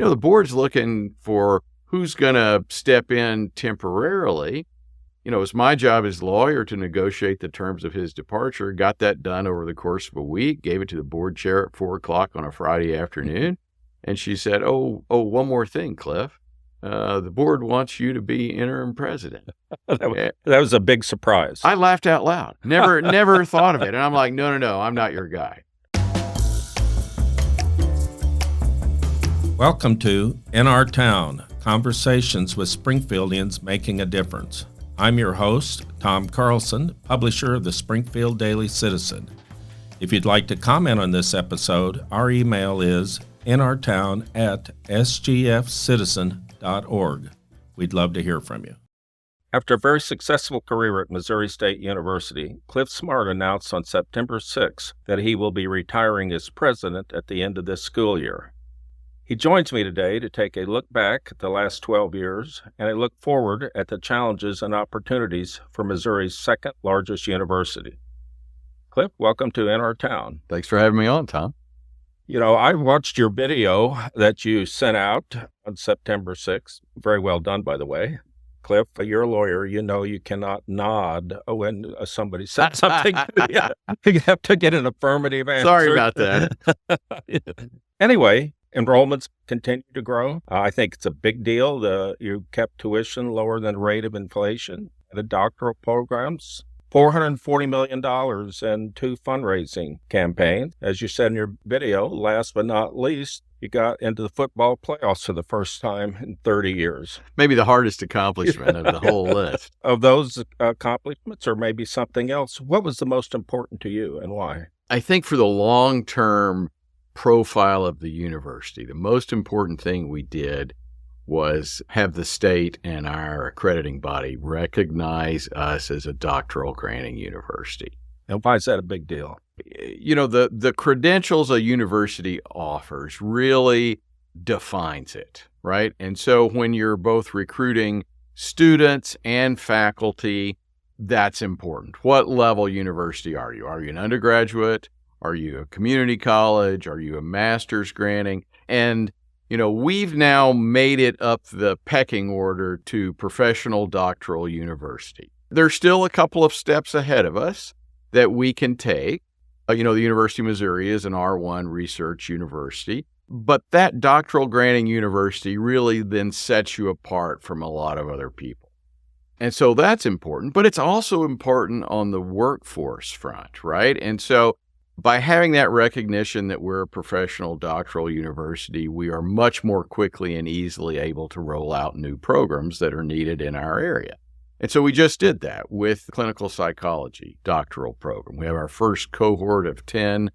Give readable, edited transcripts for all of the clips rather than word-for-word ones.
the board's looking for who's going to step in temporarily. It was my job as lawyer to negotiate the terms of his departure, got that done over the course of a week, gave it to the board chair at 4:00 on a Friday afternoon. And she said, one more thing, Cliff. The board wants you to be interim president. That was a big surprise. I laughed out loud. Never thought of it. And I'm like, no, I'm not your guy. Welcome to In Our Town, Conversations with Springfieldians Making a Difference. I'm your host, Tom Carlson, publisher of the Springfield Daily Citizen. If you'd like to comment on this episode, our email is inourtown@sgfcitizen.org. We'd love to hear from you. After a very successful career at Missouri State University, Clif Smart announced on September 6th that he will be retiring as president at the end of this school year. He joins me today to take a look back at the last 12 years and a look forward at the challenges and opportunities for Missouri's second largest university. Clif, welcome to In Our Town. Thanks for having me on, Tom. I watched your video that you sent out on September 6th. Very well done, by the way. Clif, you're a lawyer. You cannot nod when somebody says something. You have to get an affirmative answer. Sorry about that. Anyway, enrollments continue to grow. I think it's a big deal. You kept tuition lower than the rate of inflation. The doctoral programs, $440 million in 2 fundraising campaigns. As you said in your video, last but not least, you got into the football playoffs for the first time in 30 years. Maybe the hardest accomplishment of the whole list. Of those accomplishments, or maybe something else, what was the most important to you and why? I think for the long-term profile of the university, the most important thing we did was have the state and our accrediting body recognize us as a doctoral granting university. And why is that a big deal? The credentials a university offers really defines it, right? And so when you're both recruiting students and faculty, that's important. What level university are you? Are you an undergraduate? Are you a community college? Are you a master's granting? And, we've now made it up the pecking order to professional doctoral university. There's still a couple of steps ahead of us that we can take. The University of Missouri is an R1 research university, but that doctoral granting university really then sets you apart from a lot of other people. And so that's important, but it's also important on the workforce front, right? And so by having that recognition that we're a professional doctoral university, we are much more quickly and easily able to roll out new programs that are needed in our area. And so we just did that with the clinical psychology doctoral program. We have our first cohort of 10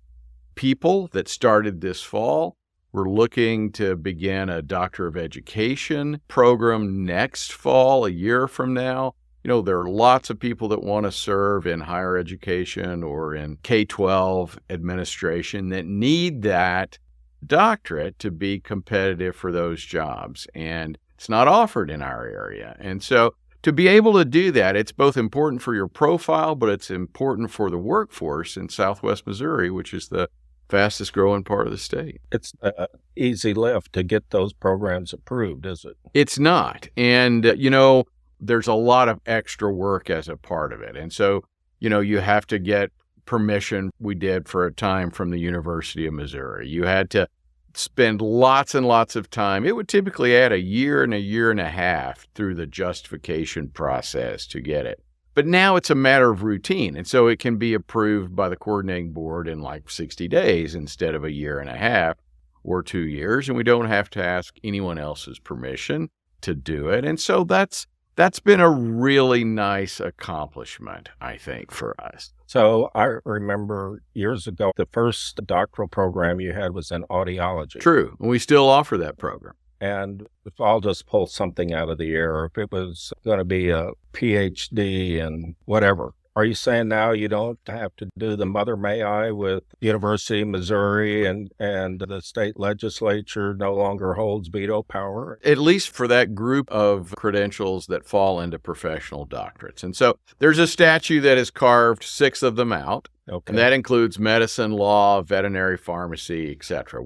people that started this fall. We're looking to begin a Doctor of Education program next fall, a year from now. There are lots of people that want to serve in higher education or in K-12 administration that need that doctorate to be competitive for those jobs. And it's not offered in our area. And so to be able to do that, it's both important for your profile, but it's important for the workforce in Southwest Missouri, which is the fastest growing part of the state. It's an easy lift to get those programs approved, is it? It's not. And, there's a lot of extra work as a part of it. And so, you have to get permission, we did for a time, from the University of Missouri. You had to spend lots and lots of time. It would typically add a year and a half through the justification process to get it. But now it's a matter of routine. And so it can be approved by the coordinating board in like 60 days instead of a year and a half or 2 years. And we don't have to ask anyone else's permission to do it. And so that's been a really nice accomplishment, I think, for us. So I remember years ago, the first doctoral program you had was in audiology. True. And we still offer that program. And if I'll just pull something out of the air, if it was going to be a PhD and whatever, Are you saying now you don't have to do the Mother May I with University of Missouri and the state legislature no longer holds veto power? At least for that group of credentials that fall into professional doctorates. And so there's a statute that has carved 6 of them out. Okay. And that includes medicine, law, veterinary pharmacy, et cetera.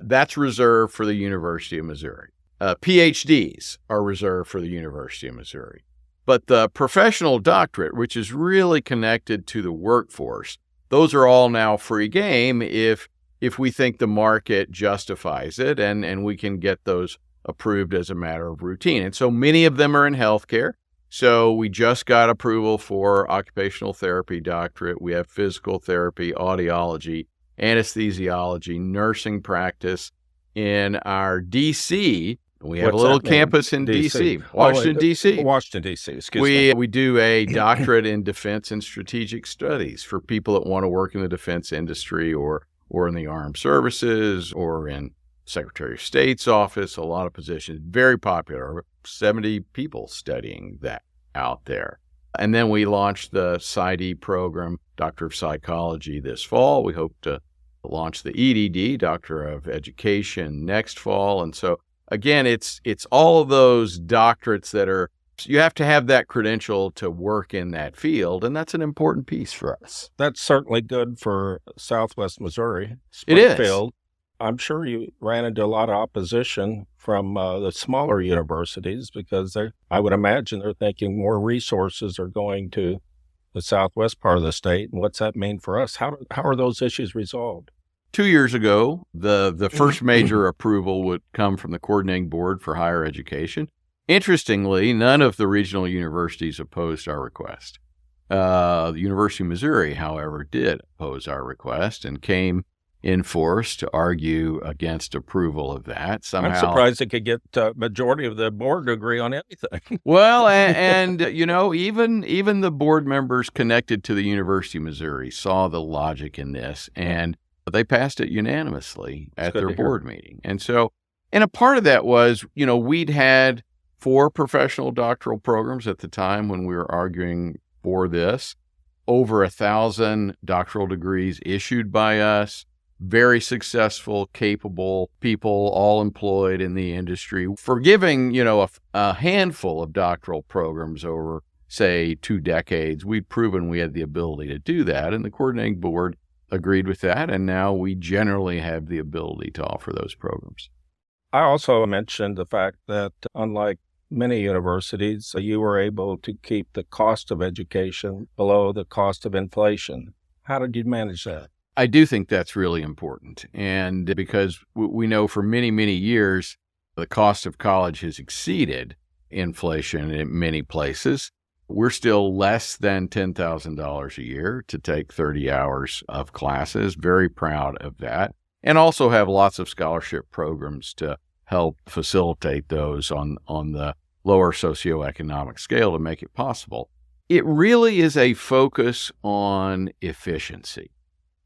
That's reserved for the University of Missouri. PhDs are reserved for the University of Missouri. But the professional doctorate, which is really connected to the workforce, those are all now free game if we think the market justifies it and we can get those approved as a matter of routine. And so many of them are in healthcare. So we just got approval for occupational therapy doctorate. We have physical therapy, audiology, anesthesiology, nursing practice in our D.C. We have a little campus in D.C., Washington, D.C. Washington, D.C., excuse me. We do a doctorate in defense and strategic studies for people that want to work in the defense industry or in the armed services or in Secretary of State's office, a lot of positions. Very popular, 70 people studying that out there. And then we launched the PsyD program, Doctor of Psychology, this fall. We hope to launch the EDD, Doctor of Education, next fall. And so again, it's all of those doctorates that are, you have to have that credential to work in that field, and that's an important piece for us. That's certainly good for Southwest Missouri, It is. Springfield. I'm sure you ran into a lot of opposition from the smaller universities because I would imagine they're thinking more resources are going to the southwest part of the state. And what's that mean for us? How are those issues resolved? 2 years ago, the first major approval would come from the Coordinating Board for Higher Education. Interestingly, none of the regional universities opposed our request. The University of Missouri, however, did oppose our request and came in force to argue against approval of that. Somehow, I'm surprised they could get a majority of the board to agree on anything. Well, and you know, even the board members connected to the University of Missouri saw the logic in this, and they passed it unanimously at their board meeting. And so, and a part of that was, you know, we'd had 4 professional doctoral programs at the time when we were arguing for this, over 1,000 doctoral degrees issued by us, very successful, capable people, all employed in the industry. For giving, you know, a handful of doctoral programs over, say, 2 decades, we'd proven we had the ability to do that, and the coordinating board agreed with that, and now we generally have the ability to offer those programs. I also mentioned the fact that unlike many universities, you were able to keep the cost of education below the cost of inflation. How did you manage that? I do think that's really important, and because we know for many, many years, the cost of college has exceeded inflation in many places. We're still less than $10,000 a year to take 30 hours of classes. Very proud of that. And also have lots of scholarship programs to help facilitate those on the lower socioeconomic scale to make it possible. It really is a focus on efficiency,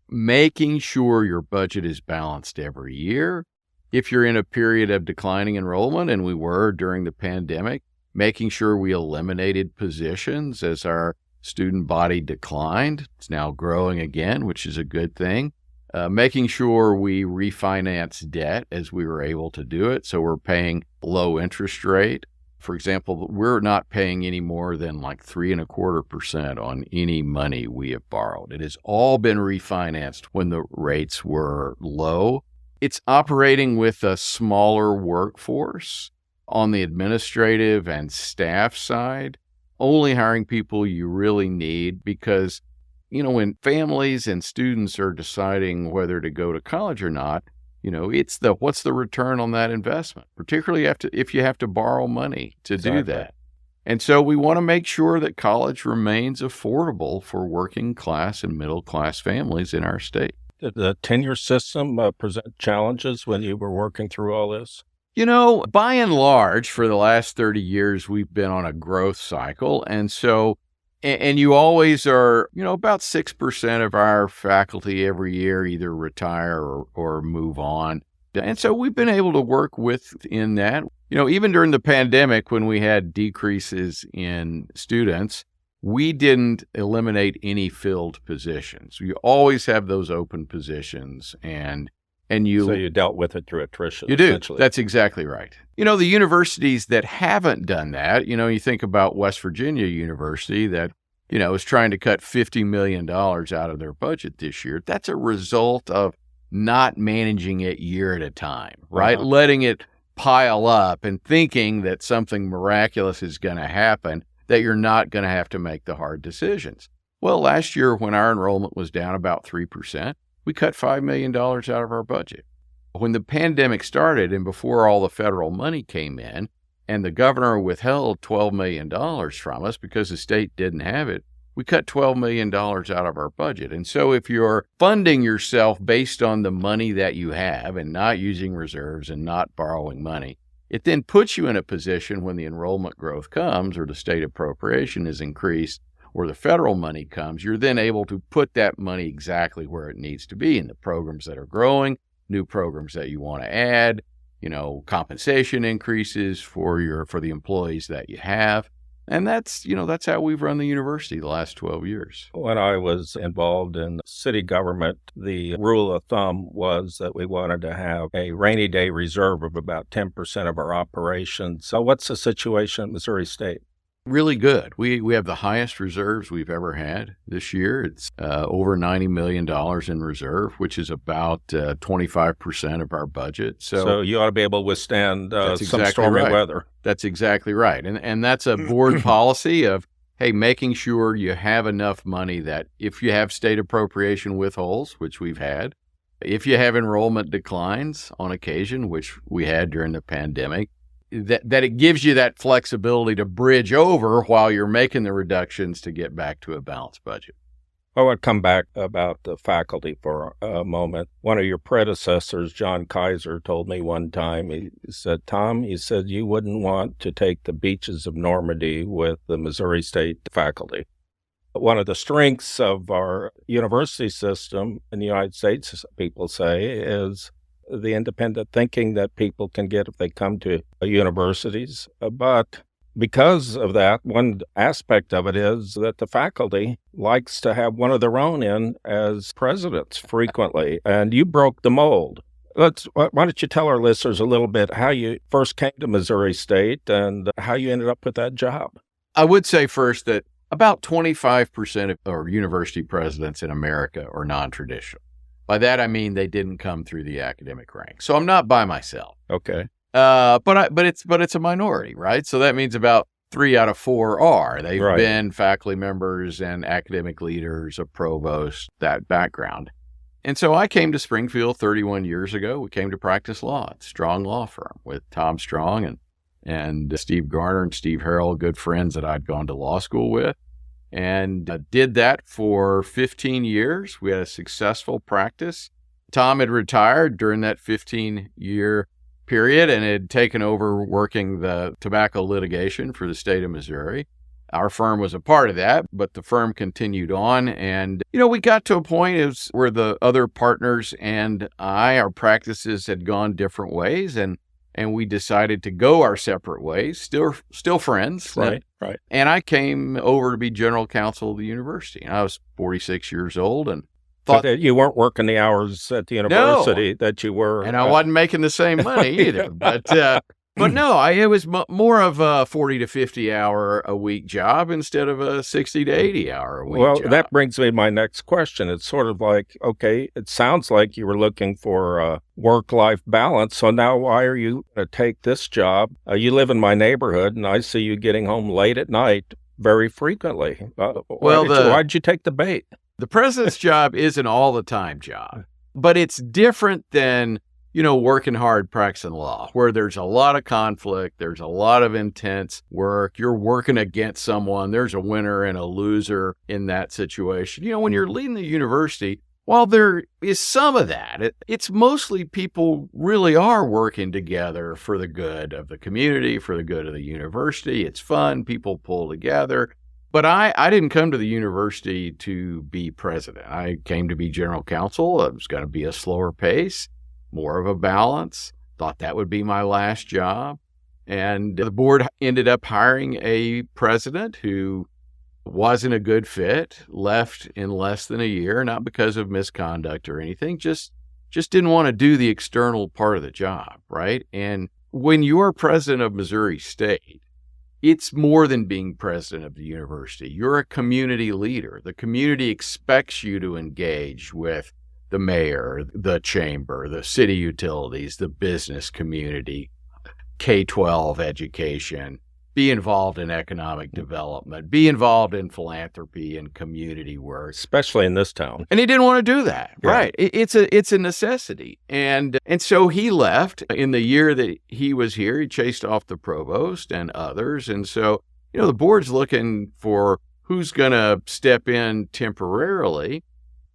making sure your budget is balanced every year. If you're in a period of declining enrollment, and we were during the pandemic, making sure we eliminated positions as our student body declined. It's now growing again, which is a good thing. Making sure we refinance debt as we were able to do it, so we're paying low interest rate. For example, we're not paying any more than like 3.25% on any money we have borrowed. It has all been refinanced when the rates were low. It's operating with a smaller workforce. On the administrative and staff side, only hiring people you really need, because, you know, when families and students are deciding whether to go to college or not, you know, it's what's the return on that investment, particularly if you have to borrow money to do that. And so we want to make sure that college remains affordable for working class and middle class families in our state. Did the tenure system present challenges when you were working through all this? You know, by and large, for the last 30 years, we've been on a growth cycle. And so, and you always are, you know, about 6% of our faculty every year either retire or move on. And so we've been able to work within that. You know, even during the pandemic, when we had decreases in students, we didn't eliminate any filled positions. You always have those open positions, and So you dealt with it through attrition, you do. essentially. That's exactly right. The universities that haven't done that, you think about West Virginia University that, is trying to cut $50 million out of their budget this year. That's a result of not managing it year at a time, right? Uh-huh. Letting it pile up and thinking that something miraculous is going to happen, that you're not going to have to make the hard decisions. Well, last year when our enrollment was down about 3%, we cut $5 million out of our budget. When the pandemic started and before all the federal money came in and the governor withheld $12 million from us because the state didn't have it, we cut $12 million out of our budget. And so if you're funding yourself based on the money that you have and not using reserves and not borrowing money, it then puts you in a position when the enrollment growth comes or the state appropriation is increased or the federal money comes, you're then able to put that money exactly where it needs to be in the programs that are growing, new programs that you want to add, compensation increases for the employees that you have. And that's how we've run the university the last 12 years. When I was involved in city government, the rule of thumb was that we wanted to have a rainy day reserve of about 10% of our operations. So what's the situation at Missouri State? Really good. We have the highest reserves we've ever had this year. It's over $90 million in reserve, which is about 25% of our budget. So you ought to be able to withstand some stormy weather. That's exactly right. And that's a board policy of, hey, making sure you have enough money that if you have state appropriation withholds, which we've had, if you have enrollment declines on occasion, which we had during the pandemic, that it gives you that flexibility to bridge over while you're making the reductions to get back to a balanced budget. I want to come back about the faculty for a moment. One of your predecessors, John Kaiser, told me one time, he said, Tom, you wouldn't want to take the beaches of Normandy with the Missouri State faculty. One of the strengths of our university system in the United States, people say, is the independent thinking that people can get if they come to universities. But because of that, one aspect of it is that the faculty likes to have one of their own in as presidents frequently, and you broke the mold. Why don't you tell our listeners a little bit how you first came to Missouri State and how you ended up with that job? I would say first that about 25% of our university presidents in America are non-traditional. By that, I mean they didn't come through the academic ranks. So I'm not by myself. Okay. But it's a minority, right? So that means about 3 out of 4 are. They've been faculty members and academic leaders, a provost, that background. And so I came to Springfield 31 years ago. We came to practice law at Strong Law Firm with Tom Strong and Steve Garner and Steve Harrell, good friends that I'd gone to law school with. And did that for 15 years. We had a successful practice. Tom had retired during that 15-year period and had taken over working the tobacco litigation for the state of Missouri. Our firm was a part of that, but the firm continued on. And, we got to a point where the other partners and our practices had gone different ways. And we decided to go our separate ways, still friends. Right. And I came over to be general counsel of the university. And I was 46 years old and thought that you weren't working the hours at the university that you were. And I wasn't making the same money either. But no, it was more of a 40 to 50 hour a week job instead of a 60 to 80 hour a week job. Well, that brings me to my next question. It's sort of like, okay, it sounds like you were looking for a work-life balance. So now why are you going to take this job? You live in my neighborhood, and I see you getting home late at night very frequently. Why'd you take the bait? The president's job is an all-the-time job, but it's different than working hard practicing law, where there's a lot of conflict, there's a lot of intense work, you're working against someone, there's a winner and a loser in that situation. When you're leading the university, while there is some of that, it's mostly people really are working together for the good of the community, for the good of the university. It's fun, people pull together. But I didn't come to the university to be president. I came to be general counsel. It was going to be a slower pace, more of a balance. Thought that would be my last job. And the board ended up hiring a president who wasn't a good fit, left in less than a year, not because of misconduct or anything, just didn't want to do the external part of the job, right? And when you're president of Missouri State, it's more than being president of the university. You're a community leader. The community expects you to engage with the mayor, the chamber, the city utilities, the business community, K-12 education, be involved in economic development, be involved in philanthropy and community work. Especially in this town. And he didn't want to do that. Yeah. Right. It's a necessity. And so he left. In the year that he was here, he chased off the provost and others. And so, the board's looking for who's going to step in temporarily.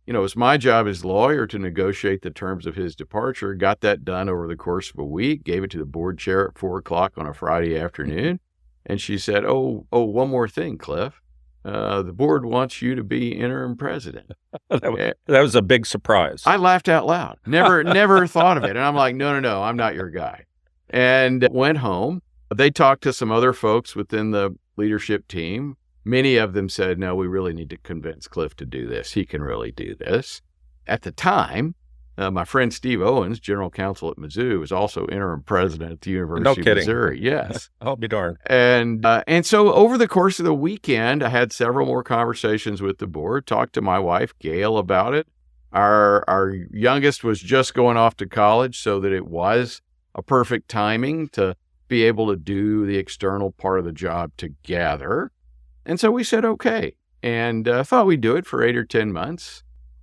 It was my job as lawyer to negotiate the terms of his departure, got that done over the course of a week, gave it to the board chair at 4:00 on a Friday afternoon. And she said, one more thing, Cliff. The board wants you to be interim president. That was a big surprise. I laughed out loud. Never thought of it. And I'm like, no, I'm not your guy. And went home. They talked to some other folks within the leadership team. Many of them said, no, we really need to convince Cliff to do this. He can really do this. At the time, my friend Steve Owens, general counsel at Mizzou, was also interim president at the University of Missouri. Yes. I'll be darned. And so over the course of the weekend, I had several more conversations with the board, talked to my wife, Gail, about it. Our youngest was just going off to college, so that it was a perfect timing to be able to do the external part of the job together. And so we said, okay. And I thought we'd do it for 8 or 10 months.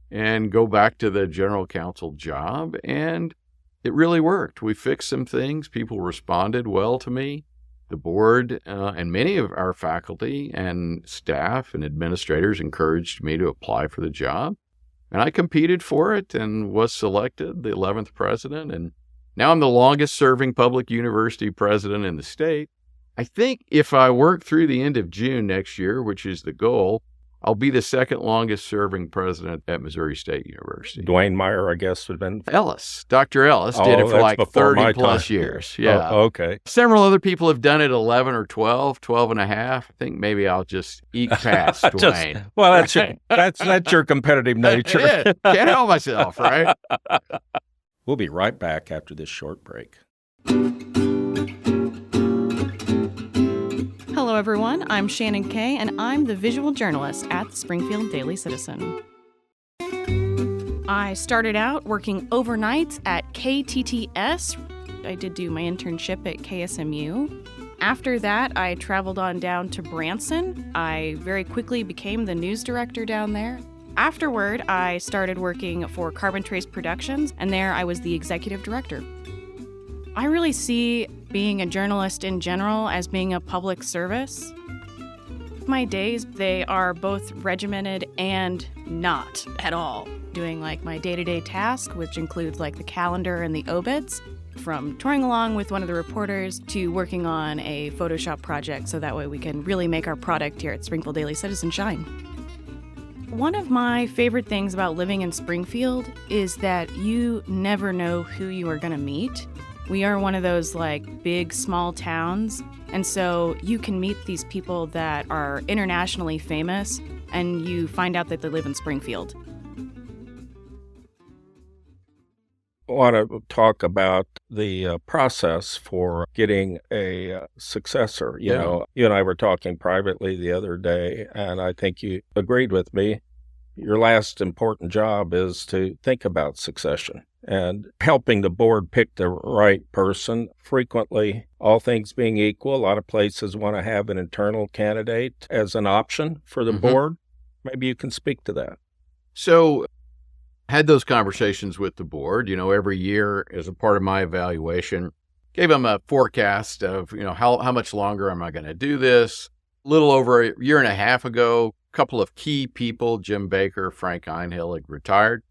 And go back to the general counsel job. And it really worked. We fixed some things. People responded well to me. The board and many of our faculty and staff and administrators encouraged me to apply for the job. And I competed for it and was selected the 11th president. And now I'm the longest serving public university president in the state. I think if I work through the end of June next year, which is the goal, I'll be the second longest serving president at Missouri State University. Dwayne Meyer, I guess, would have been. Ellis. Dr. Ellis did it for like 30 plus years. Yeah. Oh, okay. Several other people have done it 11 or 12 and a half. I think maybe I'll just eat past Dwayne. That's your competitive nature. Can't help myself, right? We'll be right back after this short break. Hello, everyone. I'm Shannon Kay, and I'm the visual journalist at the Springfield Daily Citizen. I started out working overnights at KTTS. I did do my internship at KSMU. After that, I traveled on down to Branson. I very quickly became the news director down there. Afterward, I started working for Carbon Trace Productions, and there I was the executive director. I really see being a journalist in general as being a public service. My days, they are both regimented and not at all. Doing like my day-to-day task, which includes like the calendar and the obits, from touring along with one of the reporters to working on a Photoshop project so that way we can really make our product here at Springfield Daily Citizen shine. One of my favorite things about living in Springfield is that you never know who you are going to meet. We are one of those like big, small towns, and so you can meet these people that are internationally famous, and you find out that they live in Springfield. I want to talk about the process for getting a successor. You know, you and I were talking privately the other day, and I think you agreed with me. Your last important job is to think about succession and helping the board pick the right person. Frequently, all things being equal, a lot of places want to have an internal candidate as an option for the board. Maybe you can speak to that. So, had those conversations with the board, every year as a part of my evaluation, gave them a forecast of, how much longer am I going to do this? A little over a year and a half ago, a couple of key people, Jim Baker, Frank Einhill, had retired.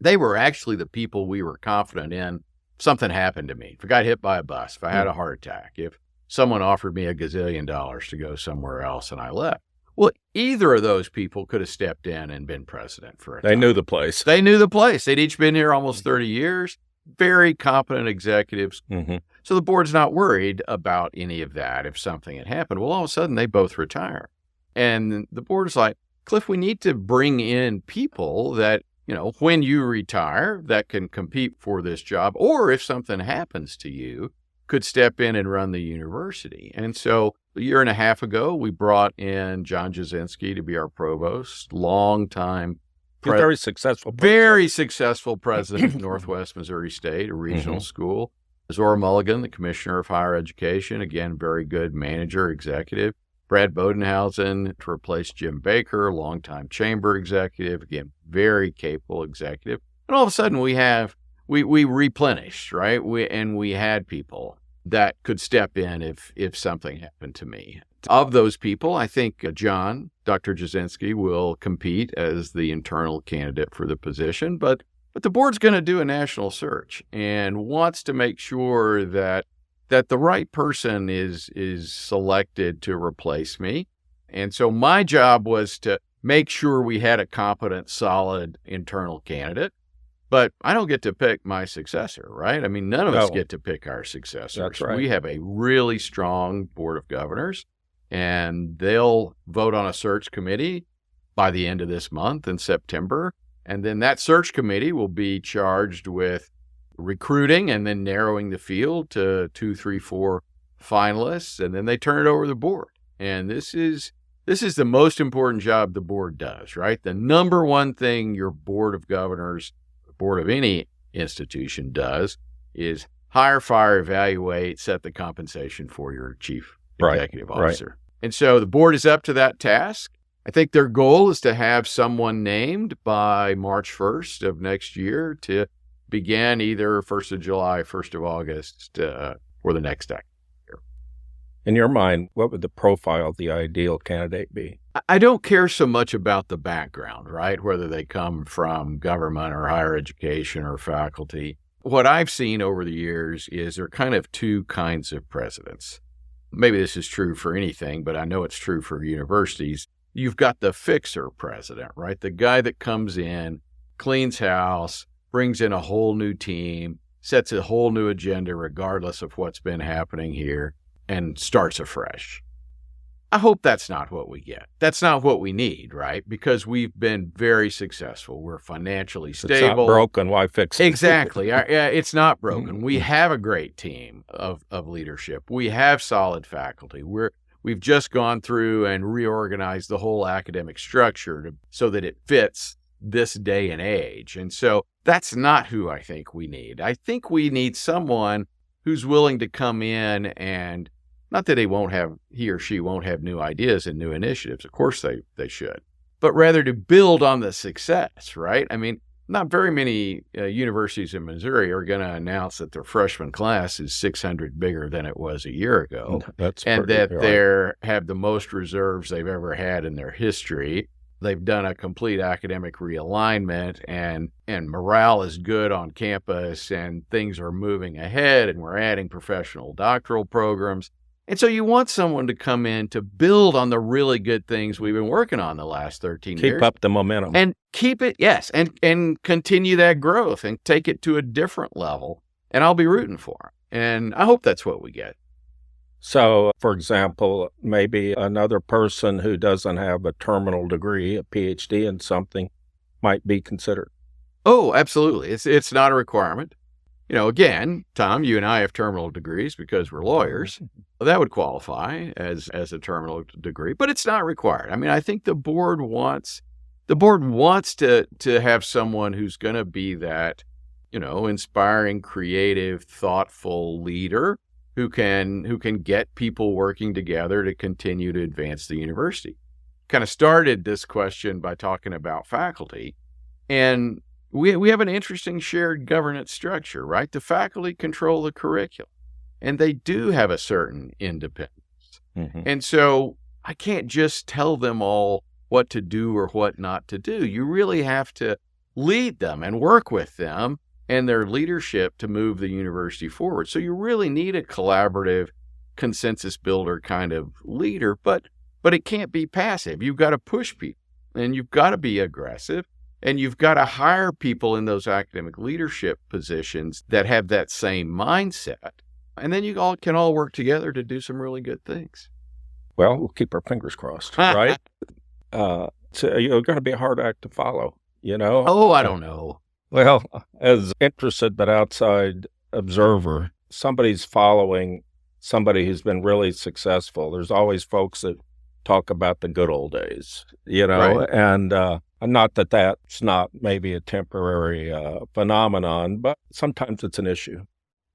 They were actually the people we were confident in. If something happened to me, if I got hit by a bus, if I had a heart attack, if someone offered me $1 gazillion to go somewhere else and I left. Well, either of those people could have stepped in and been president for a time. They knew the place. They knew the place. They'd each been here almost 30 years. Very competent executives. So the board's not worried about any of that if something had happened. Well, all of a sudden, they both retire. And the board is like, Clif, we need to bring in people that, when you retire, that can compete for this job, or if something happens to you, could step in and run the university. And so a year and a half ago, we brought in John Jasinski to be our provost, longtime Very successful. Very successful president of Northwest Missouri State, a regional school. Zora Mulligan, the commissioner of higher education, again, very good manager, executive. Brad Bodenhausen to replace Jim Baker, longtime chamber executive, again, very capable executive. And all of a sudden we replenished, right? We had people that could step in if something happened to me. Of those people, I think Dr. Jasinski will compete as the internal candidate for the position, but the board's going to do a national search and wants to make sure that the right person is selected to replace me. And so my job was to make sure we had a competent, solid internal candidate. But I don't get to pick my successor, right? I mean, none of us get to pick our successors. That's right. We have a really strong board of governors, and they'll vote on a search committee by the end of this month in September. And then that search committee will be charged with recruiting and then narrowing the field to 2, 3, 4 finalists, and then they turn it over to the board. And this is the most important job the board does, right? The number one thing your board of governors, board of any institution does is hire, fire, evaluate, set the compensation for your chief executive officer. Right. And so the board is up to that task. I think their goal is to have someone named by March 1st of next year to begin either 1st of July, 1st of August for the next year. In your mind, what would the profile of the ideal candidate be? I don't care so much about the background, right? Whether they come from government or higher education or faculty. What I've seen over the years is there are kind of two kinds of presidents. Maybe this is true for anything, but I know it's true for universities. You've got the fixer president, right? The guy that comes in, cleans house, brings in a whole new team, sets a whole new agenda regardless of what's been happening here, and starts afresh. I hope that's not what we get. That's not what we need, right? Because we've been very successful. We're financially stable. It's not broken. Why fix it? Exactly. It's not broken. We have a great team of leadership. We have solid faculty. We've just gone through and reorganized the whole academic structure so that it fits this day and age. And so that's not who I think we need. I think we need someone who's willing to come in and not that he or she won't have new ideas and new initiatives. Of course they should. But rather to build on the success, right? I mean, not very many universities in Missouri are going to announce that their freshman class is 600 bigger than it was a year ago. And that they have the most reserves they've ever had in their history. They've done a complete academic realignment and morale is good on campus and things are moving ahead and we're adding professional doctoral programs. And so you want someone to come in to build on the really good things we've been working on the last 13 years. Keep up the momentum. And keep it, yes, and continue that growth and take it to a different level. And I'll be rooting for them. And I hope that's what we get. So, for example, maybe another person who doesn't have a terminal degree, a PhD in something, might be considered. Oh, absolutely. It's not a requirement. Again, Tom, you and I have terminal degrees because we're lawyers. That would qualify as a terminal degree, but it's not required. I mean, I think the board wants to have someone who's going to be that, inspiring, creative, thoughtful leader who can get people working together to continue to advance the university. Kind of started this question by talking about faculty, and we have an interesting shared governance structure, right? The faculty control the curriculum, and they do have a certain independence. Mm-hmm. And so I can't just tell them all what to do or what not to do. You really have to lead them and work with them and their leadership to move the university forward. So you really need a collaborative, consensus builder kind of leader, but it can't be passive. You've got to push people, and you've got to be aggressive. And you've got to hire people in those academic leadership positions that have that same mindset. And then you all can work together to do some really good things. Well, we'll keep our fingers crossed, right? So you're going to be a hard act to follow, you know? Oh, I don't know. Well, as interested but outside observer, somebody's following somebody who's been really successful. There's always folks that talk about the good old days, Right. and not that that's not maybe a temporary phenomenon, but sometimes it's an issue.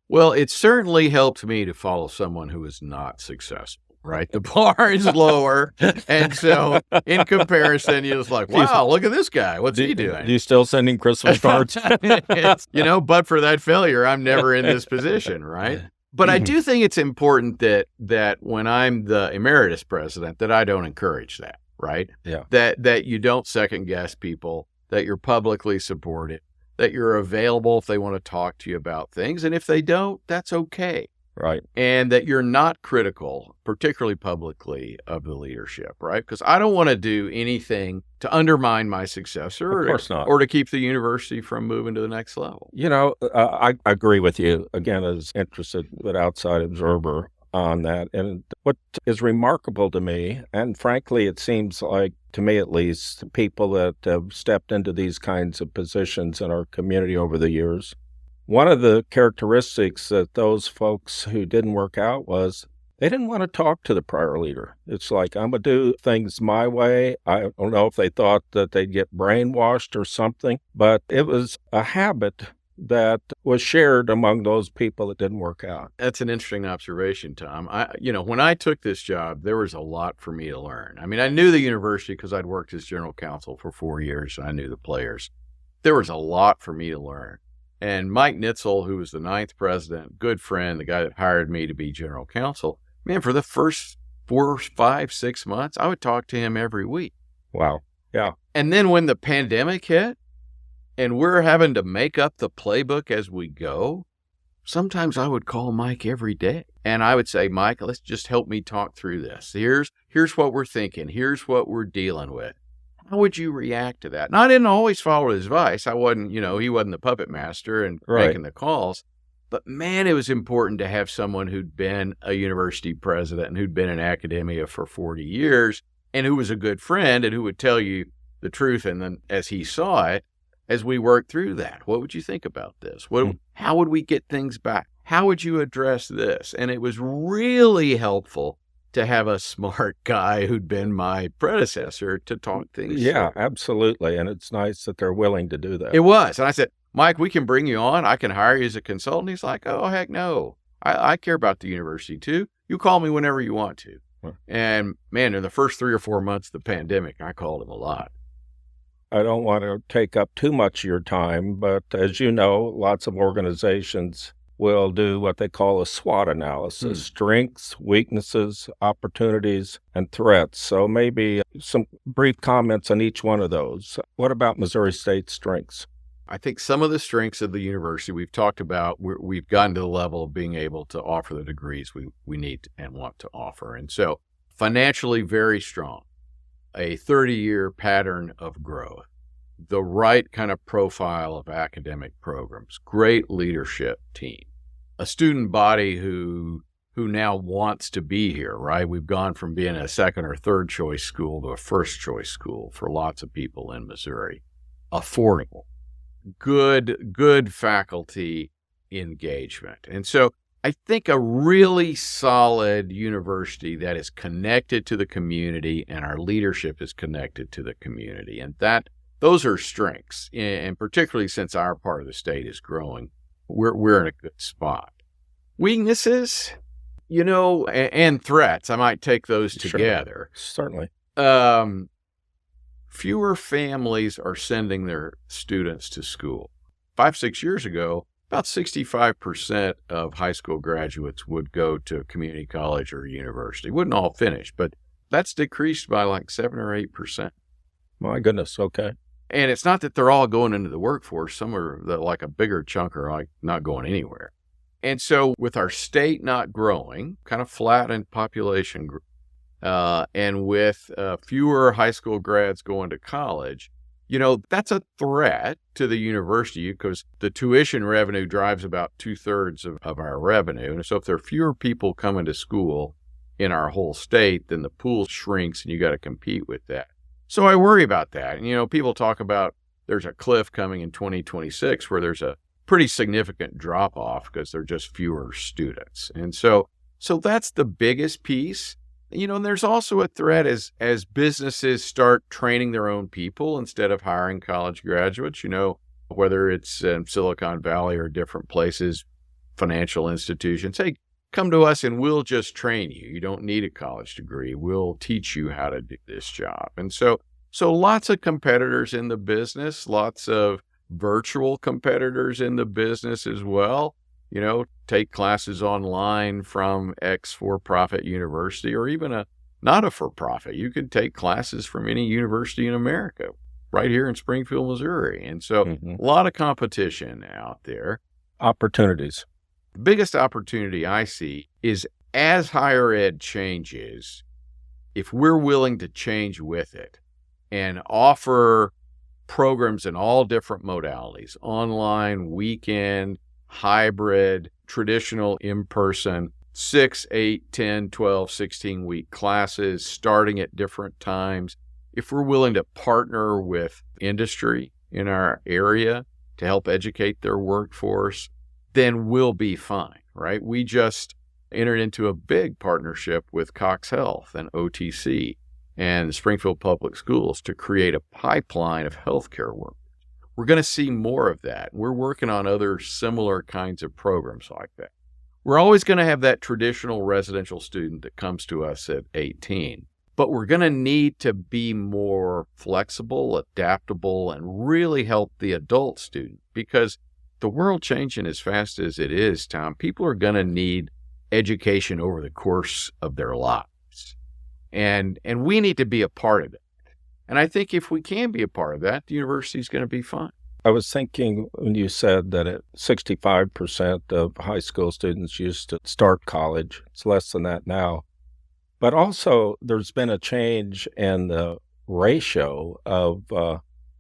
Well, it certainly helped me to follow someone who is not successful, right? The bar is lower. And so in comparison, you're just like, wow, look at this guy. What's he doing? Do you still sending Christmas cards? But for that failure, I'm never in this position, right? But I do think it's important that when I'm the emeritus president, that I don't encourage that, right? Yeah. That you don't second guess people, that you're publicly supported, that you're available if they want to talk to you about things. And if they don't, that's okay. Right. And that you're not critical, particularly publicly, of the leadership, right? Because I don't want to do anything to undermine my successor Of course not. or to keep the university from moving to the next level. I agree with you, again, as interested but outside observer on that. And what is remarkable to me, and frankly, it seems like, to me at least, people that have stepped into these kinds of positions in our community over the years, one of the characteristics that those folks who didn't work out was they didn't want to talk to the prior leader. It's like, I'm going to do things my way. I don't know if they thought that they'd get brainwashed or something, but it was a habit that was shared among those people that didn't work out. That's an interesting observation, Tom. When I took this job, there was a lot for me to learn. I mean, I knew the university because I'd worked as general counsel for 4 years, and I knew the players. There was a lot for me to learn. And Mike Nitzel, who was the 9th president, good friend, the guy that hired me to be general counsel, man, for the first 4, 5, 6 months, I would talk to him every week. Wow. Yeah. And then when the pandemic hit and we're having to make up the playbook as we go, sometimes I would call Mike every day. And I would say, Mike, let's just help me talk through this. Here's what we're thinking. Here's what we're dealing with. How would you react to that? And I didn't always follow his advice. I wasn't, he wasn't the puppet master and making the calls. But man, it was important to have someone who'd been a university president and who'd been in academia for 40 years and who was a good friend and who would tell you the truth. And then as he saw it, as we worked through that, what would you think about this? How would we get things back? How would you address this? And it was really helpful to have a smart guy who'd been my predecessor to talk things Yeah, through. absolutely. And it's nice that they're willing to do that. It was. And I said, Mike, we can bring you on. I can hire you as a consultant. He's like, oh, heck no. I care about the university too. You call me whenever you want to. Huh. And man, in the first 3 or 4 months of the pandemic, I called him a lot. I don't want to take up too much of your time, but as you know, lots of organizations will do what they call a SWOT analysis, strengths, weaknesses, opportunities, and threats. So maybe some brief comments on each one of those. What about Missouri State's strengths? I think some of the strengths of the university we've talked about, we've gotten to the level of being able to offer the degrees we need and want to offer. And so financially very strong, a 30-year pattern of growth, the right kind of profile of academic programs, great leadership team, a student body who now wants to be here, right? We've gone from being a second or third choice school to a first choice school for lots of people in Missouri. Affordable, good faculty engagement. And so I think a really solid university that is connected to the community and our leadership is connected to the community. And those are strengths. And particularly since our part of the state is growing, we're in a good spot. Weaknesses, and threats, I might take those together. Certainly. Fewer families are sending their students to school. 5, 6 years ago, about 65% of high school graduates would go to community college or university. Wouldn't all finish, but that's decreased by like 7 or 8%. My goodness, okay. And it's not that they're all going into the workforce. Some are like a bigger chunk are like not going anywhere. And so with our state not growing, kind of flat in population, and with fewer high school grads going to college, that's a threat to the university because the tuition revenue drives about 2/3 of our revenue. And so if there are fewer people coming to school in our whole state, then the pool shrinks and you got to compete with that. So I worry about that. And, people talk about there's a cliff coming in 2026 where there's a pretty significant drop off because there are just fewer students. And so that's the biggest piece. And there's also a threat as businesses start training their own people instead of hiring college graduates, whether it's in Silicon Valley or different places, financial institutions. Hey, come to us and we'll just train you. You don't need a college degree. We'll teach you how to do this job. And so lots of competitors in the business, lots of virtual competitors in the business as well. Take classes online from X for-profit university or even not a for-profit. You can take classes from any university in America right here in Springfield, Missouri. And so a lot of competition out there. Opportunities. The biggest opportunity I see is as higher ed changes, if we're willing to change with it and offer programs in all different modalities, online, weekend, hybrid, traditional, in-person, 6, 8, 10, 12, 16-week classes starting at different times. If we're willing to partner with industry in our area to help educate their workforce, then we'll be fine, right? We just entered into a big partnership with Cox Health and OTC and the Springfield Public Schools to create a pipeline of healthcare workers. We're going to see more of that. We're working on other similar kinds of programs like that. We're always going to have that traditional residential student that comes to us at 18, but we're going to need to be more flexible, adaptable, and really help the adult student because the world changing as fast as it is, Tom, people are going to need education over the course of their lives. And we need to be a part of it. And I think if we can be a part of that, the university is going to be fine. I was thinking when you said that 65% of high school students used to start college. It's less than that now. But also there's been a change in the ratio of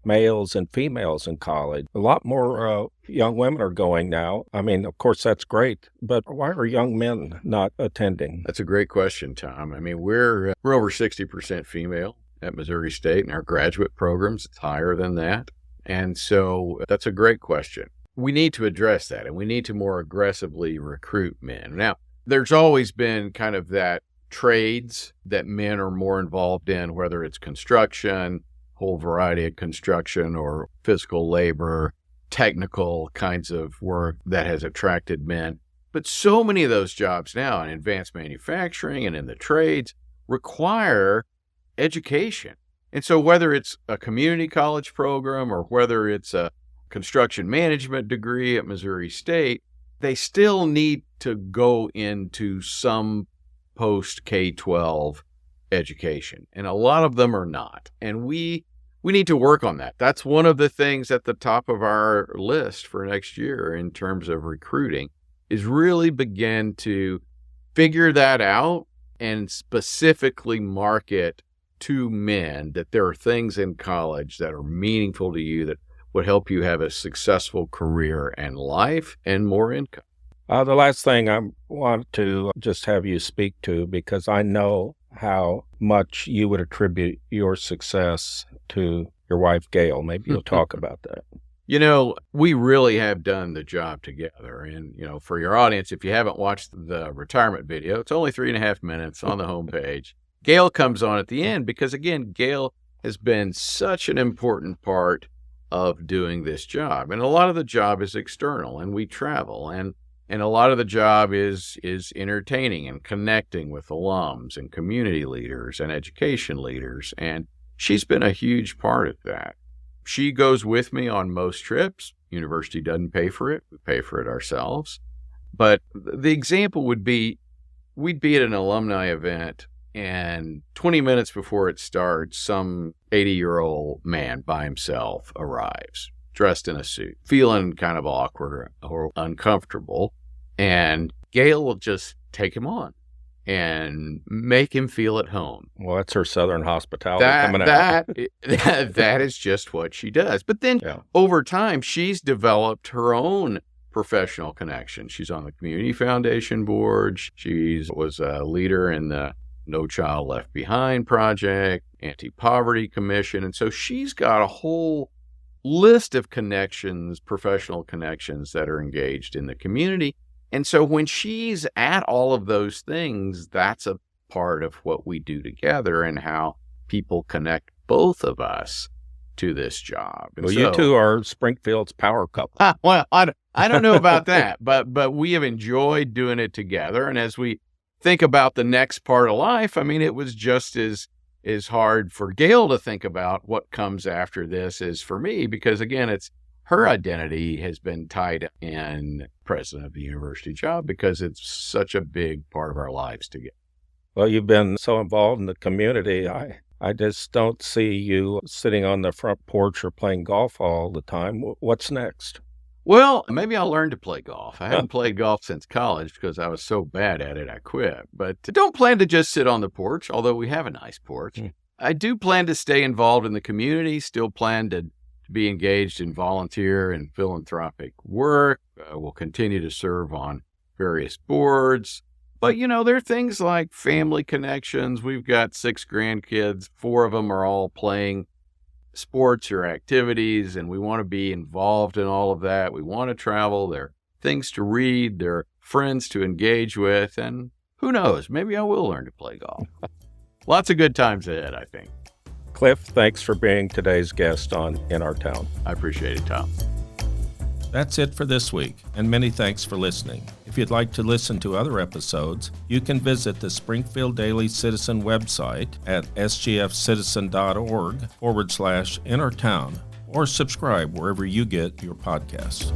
males and females in college. A lot more young women are going now. I mean, of course, that's great. But why are young men not attending? That's a great question, Tom. I mean, we're over 60% female at Missouri State, and our graduate programs, it's higher than that. And so that's a great question. We need to address that, and we need to more aggressively recruit men. Now, there's always been kind of that trades that men are more involved in, whether it's construction, whole variety of construction, or physical labor, technical kinds of work that has attracted men. But so many of those jobs now in advanced manufacturing and in the trades require education. And so whether it's a community college program or whether it's a construction management degree at Missouri State, they still need to go into some post K-12 education. And a lot of them are not. And we need to work on that. That's one of the things at the top of our list for next year in terms of recruiting is really begin to figure that out and specifically market to men that there are things in college that are meaningful to you that would help you have a successful career and life and more income. The last thing I want to just have you speak to, because I know how much you would attribute your success to your wife, Gail. Maybe you'll talk about that. We really have done the job together. And, for your audience, if you haven't watched the retirement video, it's only 3.5 minutes on the homepage. Gail comes on at the end because, again, Gail has been such an important part of doing this job. And a lot of the job is external, and we travel. And a lot of the job is entertaining and connecting with alums and community leaders and education leaders. And she's been a huge part of that. She goes with me on most trips. University doesn't pay for it. We pay for it ourselves. But the example would be, we'd be at an alumni event, and 20 minutes before it starts, some 80-year-old man by himself arrives, dressed in a suit, feeling kind of awkward or uncomfortable. And Gail will just take him on and make him feel at home. Well, that's her Southern hospitality coming out. That is just what she does. But then over time, she's developed her own professional connections. She's on the Community Foundation board. She was a leader in the No Child Left Behind project, Anti-Poverty Commission. And so she's got a whole list of connections, professional connections that are engaged in the community. And so when she's at all of those things, that's a part of what we do together and how people connect both of us to this job. And well, you two are Springfield's power couple. Well, I don't know about that, but we have enjoyed doing it together. And as we think about the next part of life, I mean, it was just as hard for Gail to think about what comes after this as for me, because again, it's her identity has been tied in president of the university job because it's such a big part of our lives together. Well, you've been so involved in the community. I just don't see you sitting on the front porch or playing golf all the time. What's next? Well, maybe I'll learn to play golf. I haven't played golf since college because I was so bad at it, I quit. But don't plan to just sit on the porch, although we have a nice porch. I do plan to stay involved in the community, still plan to be engaged in volunteer and philanthropic work. We'll continue to serve on various boards. But, there are things like family connections. We've got 6 grandkids. 4 of them are all playing sports or activities, and we want to be involved in all of that. We want to travel. There are things to read. There are friends to engage with. And who knows, maybe I will learn to play golf. Lots of good times ahead, I think. Clif, thanks for being today's guest on In Our Town. I appreciate it, Tom. That's it for this week, and many thanks for listening. If you'd like to listen to other episodes, you can visit the Springfield Daily Citizen website at sgfcitizen.org/In Our Town, or subscribe wherever you get your podcasts.